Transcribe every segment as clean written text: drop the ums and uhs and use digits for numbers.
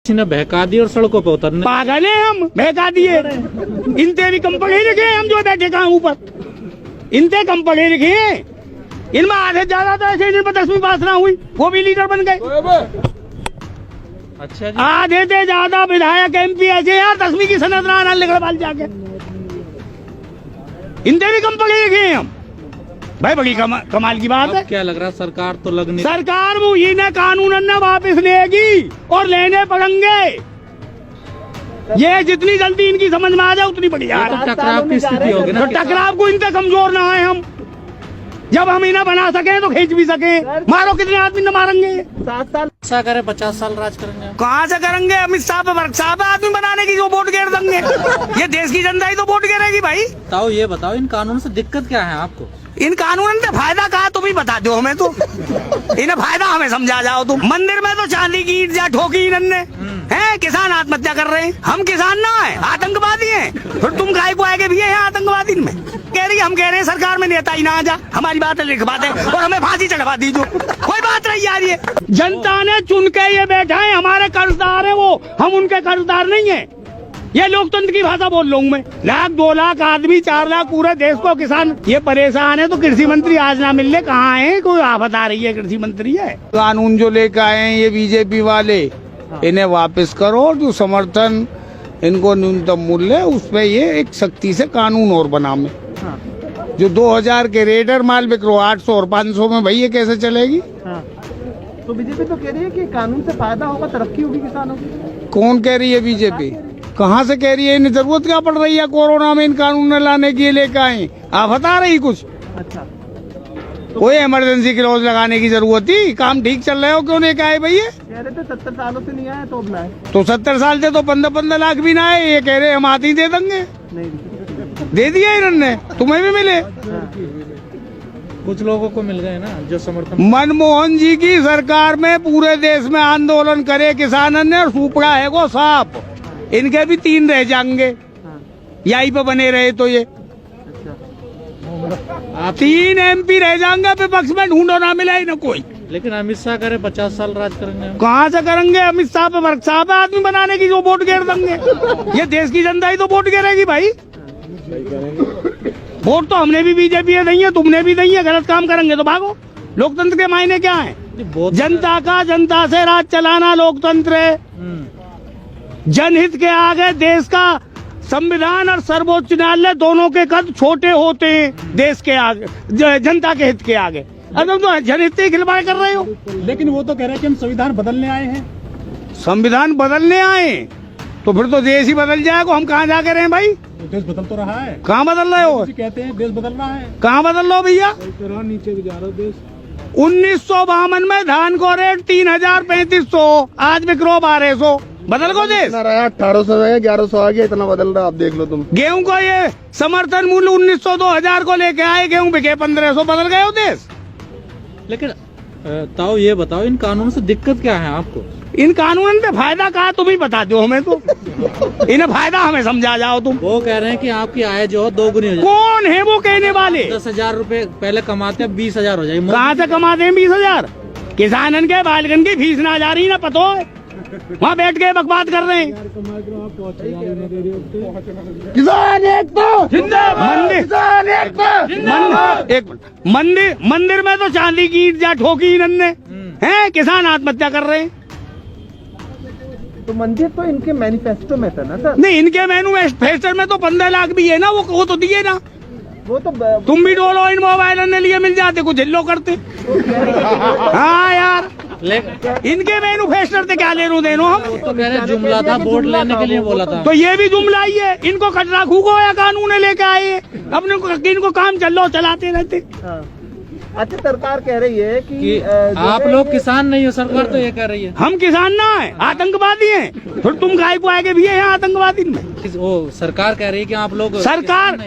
ने बहका दी और सड़कों पे उतरने। पागल है हम, बहका दिए। इनते भी कम पढ़े लिखे हैं हम जो बैठे कहाँ ऊपर, इनते कम पढ़े लिखे हैं। इनमें आधे ज्यादा तो ऐसे जिन पर 10वीं पास ना हुई वो भी लीडर बन गए। अच्छा जी। आधे से ज्यादा विधायक MP ऐसे यार 10वीं की सनद ना लिखड़वाल जाके। इनते भी कम पढ़े लिखे हैं हम भाई, बड़ी कमाल की बात है। क्या लग रहा है सरकार तो लगने, सरकार वो ये न कानून न वापस लेगी और लेने पड़ेंगे। ये जितनी जल्दी इनकी समझ में आ जाए उतनी बढ़िया। तो टकराव की स्थिति होगी ना। तो टकराव को इनसे कमजोर ना आए हम, जब हम इन्हें बना सके तो खींच भी सके। मारो कितने आदमी न मारेंगे। 7 साल ऐसा करे 50 साल राज करेंगे। कहाँ से करेंगे? अमित शाह पे वर्क साहब आदमी बनाने की जो वोट गिर देंगे। ये देश की जनता ही तो वोट गिरेगी भाई। ताऊ ये बताओ इन कानून से दिक्कत क्या है आपको? इन कानून से फायदा कहा तुम ही बता दो हमें तो। इन्हें फायदा हमें समझा जाओ तुम। मंदिर में तो चांदी की ईंट जा ठोकी इन्होंने है। किसान आत्महत्या कर रहे हैं, हम किसान ना है, आतंकवादी हैं। फिर तुम काय को आगे भी है आतंकवादी में कह रही। हम कह रहे हैं सरकार में नेता ही ना आ जा, हमारी बात लिखवा दे और हमें फांसी चढ़वा दीजिए। कोई बात नहीं यार, ये जनता ने चुन के ये बैठा है, हमारे कर्जदार है वो, हम उनके कर्जदार नहीं है। ये लोकतंत्र की भाषा बोल रहा हूँ मैं। 1 लाख 2 लाख आदमी 4 लाख पूरे देश को किसान ये परेशान है। तो कृषि मंत्री आज ना मिलने कहाँ है? कोई आफत आ रही है, कृषि मंत्री है। कानून जो लेकर आए हैं ये बीजेपी वाले, इन्हें वापस करो। जो समर्थन इनको न्यूनतम मूल्य उस पे ये एक सख्ती से कानून और बना में। जो 2000 के रेडर माल बिक रहा 800 और 500 में, भाई ये कैसे चलेगी? तो बीजेपी तो कह रही है कि कानून से फायदा होगा, तरक्की होगी किसानों की। कौन कह रही है? बीजेपी कहाँ से कह रही है? इन्हें जरूरत क्या पड़ रही है कोरोना में इन कानून लाने की? लेकर आए आफत आ रही कुछ? अच्छा, कोई इमरजेंसी क्लॉज लगाने की जरूरत थी? काम ठीक चल रहे हो, क्यों लेके आए भैया? कह रहे थे 70 सालों से नहीं आए तो अब लाए। तो 70 साल से तो 15-15 लाख भी ना आए। ये कह रहे हम आते ही दे देंगे। नहीं दे दिया इन्होंने, तुम्हें भी मिले। कुछ लोगों को मिल गए ना जो समर्थन। मनमोहन जी की सरकार में पूरे देश में आंदोलन करे किसानों ने और सुपड़ा है वो सांप। इनके भी 3 रह जाएंगे यहीं पे बने रहे तो। ये 3 MP रह जाएंगे विपक्ष में, ढूंढो ना मिले ना कोई। लेकिन अमित शाह करे 50 साल राज करेंगे। कहाँ से करेंगे? अमित शाह पे वर्क साहब आदमी बनाने की जो वोट गिर देंगे। ये देश की जनता ही तो वोट गिरेगी भाई। वोट तो हमने भी बीजेपी दी है, तुमने भी दी है। गलत काम करेंगे तो भागो। लोकतंत्र के मायने क्या है? जनता का जनता से राज चलाना लोकतंत्र है। जनहित के आगे देश का संविधान और सर्वोच्च न्यायालय दोनों के कद छोटे होते हैं देश के आगे, जनता के हित के आगे। अब तुम तो जनहित के खिलवाड़ कर रहे हो। लेकिन वो तो कह रहे हैं कि हम संविधान बदलने आए हैं। संविधान बदलने आए तो फिर तो देश ही बदल जाएगा। हम कहाँ जाके रहे हैं भाई? देश बदल तो रहा है। कहाँ बदल रहे हो? कहते हैं देश बदल रहा है। कहाँ बदल रहे हो भैया? नीचे भी जा रहा देश। 1952 में धान को रेट 3000-3500, आज बिक रहा 1200। बदल गो देश। 1800 है, 1100 आ गया, इतना बदल रहा। आप देख लो तुम। गेहूं को ये समर्थन मूल्य 1900-2000 को लेके आए, गेहूं बिके 1500। बदल गए हो देश। लेकिन ताऊ ये बताओ इन कानून से दिक्कत क्या है आपको? इन कानून से फायदा कहा तुम ही बता दो हमें तो। इन्हें फायदा हमें समझा जाओ तुम। वो कह रहे हैं कि आपकी आय जो है 2 गुनी हो जाए। कौन है वो कहने वाले? 10,000 रूपए पहले कमाते हैं, 20,000 हो जाएगी। कहाँ से कमाते हैं 20,000? किसानन के बालगन की फीस ना जा रही ना पतो है, वहाँ बैठ के बकवाद कर रहे हैं। किसान एकता जिंदाबाद, किसान एकता जिंदाबाद। एक मिनट, मंदिर में तो चांदी की ईंट जा ठोकी इन्होंने है। किसान आत्महत्या कर रहे हैं। तो मंदिर तो इनके मैनिफेस्टो में था ना सर? नहीं, इनके मैनिफेस्टो में तो 15 लाख भी है ना, वो तो दिए ना। वो तो तुम भी डोलो इन मोबाइल ने लिए मिल जाते, कुछ झिल्लो करते। हाँ यार, इनके मैनिफेस्टो से क्या लेनो देनो हम? तो कह रहे जुमला था, वोट लेने के लिए बोला था। तो ये भी जुमला ही है। इनको कटरा खूको या कानून लेके आए, अपने इनको काम चलाते रहते। अच्छा, सरकार कह रही है कि आप लोग किसान नहीं हो, सरकार तो ये कह रही है। हम किसान ना है, आतंकवादी हैं। फिर तुम काय को आगे भी है आतंकवादी में? वो सरकार कह रही है कि आप लोग सरकार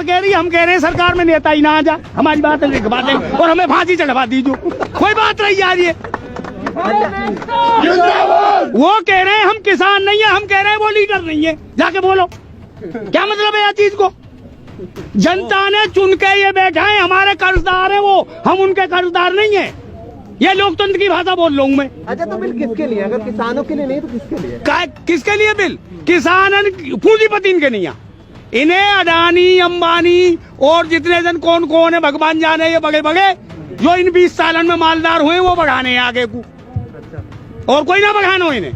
कह रही है, हम कह रहे हैं सरकार में नेता ही ना आ जा, हमारी बात लिखवा दे और हमें फांसी चढ़वा दीजिए। कोई बात नहीं यार। ये वो कह रहे हैं हम किसान नहीं है, हम कह रहे हैं वो लीडर नहीं है। जाके बोलो क्या मतलब है यह चीज को? जनता ने चुन के ये बैठा है, हमारे कर्जदार है वो, हम उनके कर्जदार नहीं है। ये लोकतंत्र की भाषा बोल रहा हूँ मैं। अच्छा तो बिल किसके लिए? अगर किसानों के लिए नहीं तो किसके लिए? किसके लिए बिल? किसान पूंजीपति इनके नहीं है। इन्हें अडानी अंबानी और जितने जन कौन है भगवान जाने, ये बड़े बड़े जो इन 20 सालन में मालदार हुए वो बढ़ाने हैं आगे को, और कोई ना बढ़ानो इन्हें।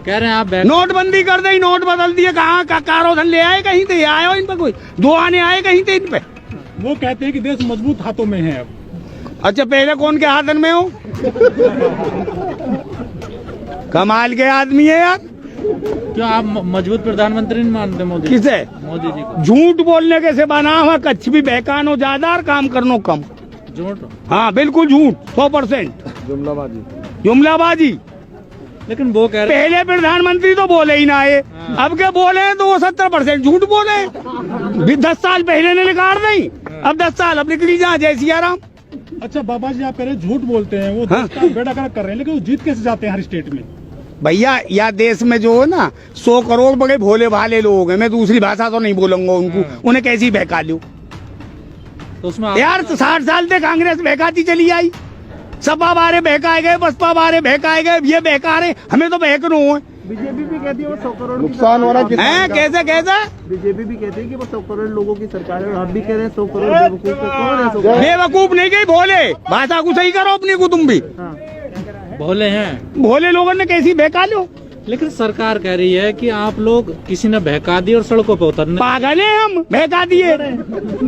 कह रहे हैं आप नोटबंदी कर दे, नोट बदल दिए, कहाँ का कारोधन ले आए, कहीं तो आए हो इन पे, कोई दो आने आए कहीं तो इन पे। वो कहते हैं कि देश मजबूत हाथों में है अब। अच्छा पहले कौन के हाथन में हो? कमाल के आदमी है यार। क्यों आप मजबूत प्रधानमंत्री नहीं मानते मोदी? किसे? मोदी जी को। झूठ बोलने के से बना हुआ, कच्छ भी बहकानो ज्यादा और काम करनो कम। झूठ? हाँ बिल्कुल झूठ, 100% जुमलाबाजी। लेकिन वो कह रहे पहले प्रधानमंत्री तो बोले ही ना आए, अब के बोले हैं तो वो 70% झूठ बोले हैं। 10 साल पहले ने निकाल नहीं, अब 10 साल अब निकली जा जय सिया राम। अच्छा बाबा जी, आप कह रहे हैं झूठ बोलते हैं, वो हाँ? देश का बेड़ा गर्क कर रहे हैं, लेकिन वो जीत कैसे जाते हैं हर स्टेट में? भैया या देश में जो है ना 100 करोड़ बड़े भोले भाले लोग हैं, मैं दूसरी भाषा तो नहीं बोलूंगा उनको, उन्हें कैसी बहका लूं? तो उसमें यार 60 साल से कांग्रेस बहकाती चली आई, सपा बारे बहकाए गए, बसपा बारे बहकाए गए, ये बहका रहे, हमें तो बहकनो है। बीजेपी भी कहती है वो 100 करोड़ नुकसान हो रहा है। कैसे कैसे? बीजेपी भी कहती है कि वो 100 करोड़ लोगों की सरकार है, और आप भी कह रहे हैं 100 करोड़ बेवकूफ है। कौन है 100 करोड़? बेवकूफ नहीं गई, भोले। भाषा को सही करो अपनी को, तुम भी हाँ। भोले हैं। भोले लोगों ने कैसी बहका लो? लेकिन सरकार कह रही है कि आप लोग किसी ने बहका दिए और सड़कों पे उतरने। पागल है हम, बहका दिए।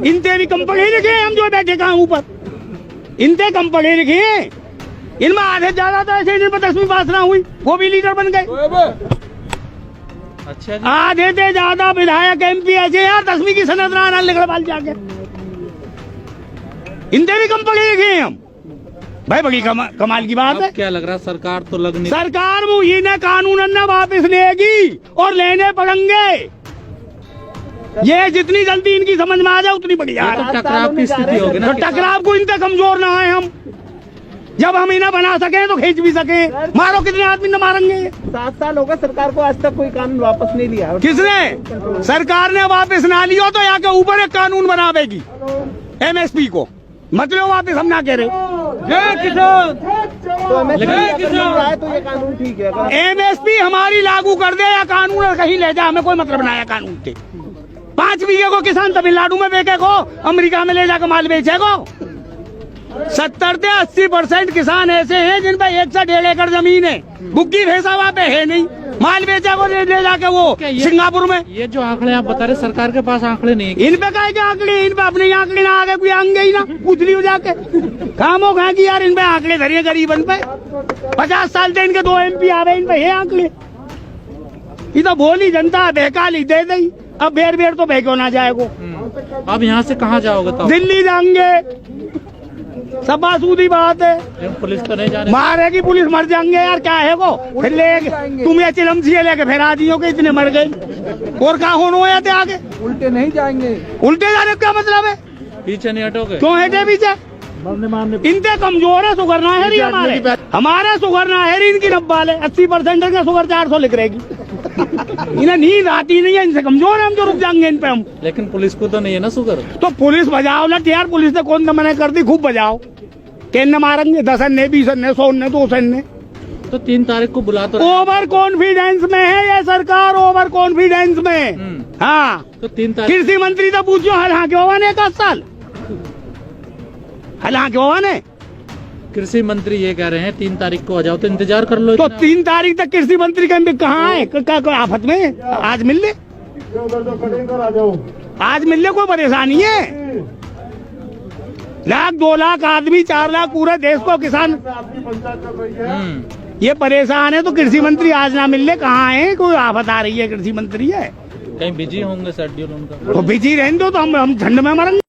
इनते भी कम पढ़े लिखे हैं हम जो बैठे कहाँ ऊपर, इनते कम पढ़े लिखे हैं। इनमें आधे ज्यादा तो ऐसे जिन पर 10वीं पास ना हुई वो भी लीडर बन गए। अच्छा जी। आधे से ज्यादा विधायक MP ऐसे यार 10वीं की सनद ना लिखड़ बाल जाके, इनते भी कम पढ़े लिखे हैं हम भाई। बड़ी कमाल की बात अब है। क्या लग रहा है सरकार तो लग नहीं। सरकार वो ही ने कानून न वापस लेगी और लेने पड़ेंगे। ये जितनी जल्दी इनकी समझ में आ जाए उतनी बढ़िया ये है। तो टकराव की स्थिति होगी ना। तो टकराव को इनसे कमजोर ना है हम, जब हम इन्हें बना सके तो खींच भी सके। मारो कितने आदमी न मारेंगे। 7 साल हो गए सरकार को, आज तक कोई कानून वापस नहीं लिया। किसने? सरकार ने वापस ना लिया तो यहाँ के ऊपर एक कानून बनावेगी MSP को, मतलब वापस हम ना कह रहे। जय किसान। तो है तो ये कानून ठीक है। अगर MSP हमारी लागू कर दे या कानून और कहीं ले जा, हमें कोई मतलब ना है कानून से। 5 बीघे को किसान तमिलनाडु में बेचे को, अमेरिका में ले जाकर माल बेचे को। 70 से 80% किसान ऐसे हैं जिन पर 1 से 1.5 एकड़ जमीन है, बुग्गी भैंसा वहाँ पे है नहीं, माल बेचा को ले जाके वो सिंगापुर में। ये जो आंकड़े आप बता रहे, सरकार के पास आंकड़े नहीं है। इन पे काहे के आंकड़े? इन पे अपने आंकड़े ना आगे कोई आंगे ही ना पूछ लियो जाके। काम हो कहा कि यार इन पे आंकड़े धरिए गरीबन पे। 50 साल से इनके 2 MP आ गए, इन पे है आंकड़े। ये तो भोली जनता बहका ली दे दी, अब बेर बेर तो बहको ना जाएगो। अब यहाँ से कहाँ जाओगे तो? दिल्ली जाएंगे, सब सूदी बात है। पुलिस तो नहीं जाने मारेगी पुलिस, मर जाएंगे यार, क्या है वो? फिर ले तुम ये चिलमसी लेके फिर आ जियो के इतने मर गए, और कहा होने जाते आगे। उल्टे नहीं जाएंगे। उल्टे जाने का क्या मतलब है? पीछे नहीं हटोगे? क्यों हटे पीछे? इनसे कमजोर है शुगर ना है हमारे शुगर ना है, इनकी 90 है। 80% का शुगर 400 लिख रहेगी। इन्हें नींद आती नहीं है, इनसे कमजोर है हम जो रुक जाएंगे इन पे हम। लेकिन पुलिस को तो नहीं है ना शुगर। तो पुलिस बजाओ ना यार, पुलिस ने कौन मना कर दी, खूब बजाओ। केन मारेंगे 10 अन्य 20 अन्य 100 अन्य 200 अन्य। तो 3 तारीख को बुला तो। ओवर कॉन्फिडेंस में है ये सरकार, ओवर कॉन्फिडेंस में। हाँ तो 3 तारीख कृषि मंत्री तो पूछो हल हाँ क्यों ने 1 साल हल हाँ क्यों ने। कृषि मंत्री ये कह रहे हैं 3 तारीख को आ जाओ, तो इंतजार कर लो। तो 3 तारीख तक कृषि मंत्री कहाँ है? क्या आफत में? आज मिल ले, आज मिल ले, कोई परेशानी है? 1 लाख 2 लाख आदमी 4 लाख पूरे देश को किसान ये परेशान है, तो कृषि मंत्री आज ना मिल ले, कहाँ है? कोई आफत आ रही है कृषि मंत्री है? कहीं बिजी होंगे शेड्यूल उनका। तो बिजी रहने दो, तो हम ठंड में मरेंगे।